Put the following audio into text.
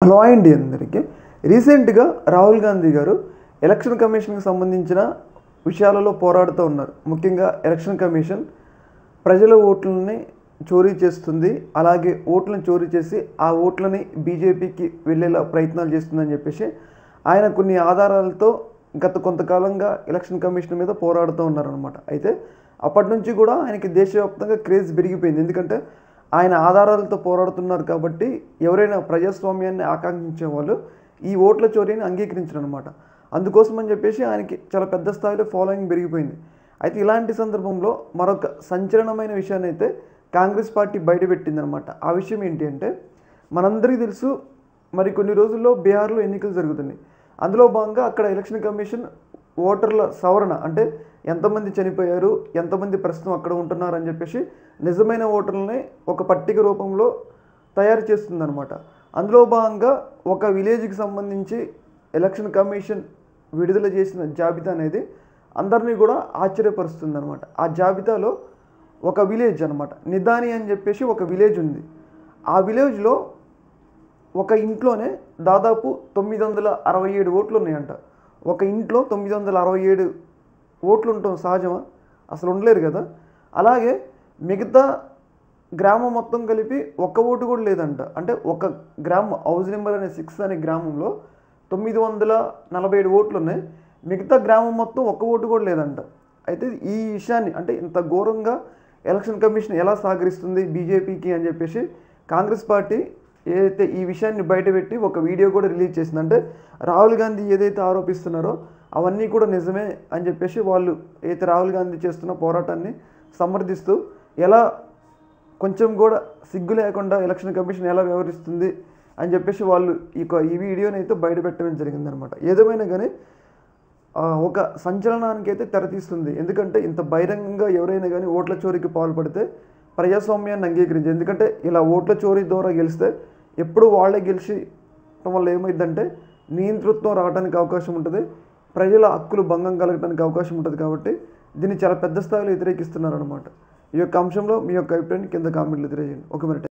Hello అండి అందరికీ. రీసెంట్గా రాహుల్ గాంధీ గారు ఎలక్షన్ కమిషన్కి సంబంధించిన విషయాలలో పోరాడుతూ ఉన్నారు. ముఖ్యంగా ఎలక్షన్ కమిషన్ ప్రజల ఓట్లని చోరీ చేస్తుంది, అలాగే ఓట్లను చోరీ చేసి ఆ ఓట్లని బీజేపీకి వెళ్ళేలా ప్రయత్నాలు చేస్తుందని చెప్పేసి ఆయన కొన్ని ఆధారాలతో గత కొంతకాలంగా ఎలక్షన్ కమిషన్ మీద పోరాడుతూ ఉన్నారనమాట. అయితే అప్పటి నుంచి కూడా ఆయనకి దేశవ్యాప్తంగా క్రేజ్ పెరిగిపోయింది. ఎందుకంటే ఆయన ఆధారాలతో పోరాడుతున్నారు కాబట్టి ఎవరైనా ప్రజాస్వామ్యాన్ని ఆకాంక్షించే వాళ్ళు ఈ ఓట్ల చోరీని అంగీకరించరు అనమాట. అందుకోసం అని చెప్పేసి ఆయనకి చాలా పెద్ద స్థాయిలో ఫాలోయింగ్ పెరిగిపోయింది. అయితే ఇలాంటి సందర్భంలో మరొక సంచలనమైన విషయాన్ని అయితే కాంగ్రెస్ పార్టీ బయటపెట్టిందనమాట. ఆ విషయం ఏంటి అంటే, మనందరికీ తెలుసు, మరి కొన్ని రోజుల్లో బీహార్లో ఎన్నికలు జరుగుతున్నాయి. అందులో భాగంగా అక్కడ ఎలక్షన్ కమిషన్ ఓటర్ల సవరణ, అంటే ఎంతమంది చనిపోయారు, ఎంతమంది ప్రస్తుతం అక్కడ ఉంటున్నారు అని చెప్పేసి నిజమైన ఓటర్లని ఒక పట్టిక రూపంలో తయారు చేస్తుందన్నమాట. అందులో భాగంగా ఒక విలేజ్కి సంబంధించి ఎలక్షన్ కమిషన్ విడుదల చేసిన జాబితా అనేది అందరినీ కూడా ఆశ్చర్యపరుస్తుందన్నమాట. ఆ జాబితాలో ఒక విలేజ్ అనమాట, నిదాని అని చెప్పేసి ఒక విలేజ్ ఉంది. ఆ విలేజ్లో ఒక ఇంట్లోనే దాదాపు 967 ఓట్లు ఉన్నాయంట. ఒక ఇంట్లో 967 ఓట్లు ఉండటం సహజమా? అసలు ఉండలేరు కదా. అలాగే మిగతా గ్రామం మొత్తం కలిపి ఒక్క ఓటు కూడా లేదంట. అంటే ఒక గ్రామం, హౌస్ నెంబర్ అనే 6 అనే గ్రామంలో 947 ఓట్లు ఉన్నాయి, మిగతా గ్రామం మొత్తం ఒక్క ఓటు కూడా లేదంట. అయితే ఈ విషయాన్ని, అంటే ఇంత ఘోరంగా ఎలక్షన్ కమిషన్ ఎలా సహకరిస్తుంది బీజేపీకి అని చెప్పేసి కాంగ్రెస్ పార్టీ ఏదైతే ఈ విషయాన్ని బయటపెట్టి ఒక వీడియో కూడా రిలీజ్ చేసింది. అంటే రాహుల్ గాంధీ ఏదైతే ఆరోపిస్తున్నారో అవన్నీ కూడా నిజమే అని చెప్పేసి వాళ్ళు ఏదైతే రాహుల్ గాంధీ చేస్తున్న పోరాటాన్ని సమర్థిస్తూ ఎలా కొంచెం కూడా సిగ్గు లేకుండా ఎలక్షన్ కమిషన్ ఎలా వ్యవహరిస్తుంది అని చెప్పేసి వాళ్ళు ఈ వీడియోని అయితే బయటపెట్టడం జరిగిందనమాట. ఏదేమైనా కానీ ఒక సంచలనానికి అయితే తెరతీస్తుంది. ఎందుకంటే ఇంత బహిరంగంగా ఎవరైనా కానీ ఓట్ల చోరీకి పాల్పడితే ప్రజాస్వామ్యాన్ని అంగీకరించారు. ఎందుకంటే ఇలా ఓట్ల చోరీ ద్వారా గెలిస్తే ఎప్పుడు వాళ్ళే గెలిచి వల్ల ఏమైందంటే నియంతృత్వం రావడానికి అవకాశం ఉంటుంది, ప్రజల హక్కులు భంగం కలగడానికి అవకాశం ఉంటుంది. కాబట్టి దీన్ని చాలా పెద్ద స్థాయిలో వ్యతిరేకిస్తున్నారనమాట. ఈ యొక్క అంశంలో మీ యొక్క అభిప్రాయాన్ని కింద కామెంట్లు తెలియజేయండి. ఒక మినిట్.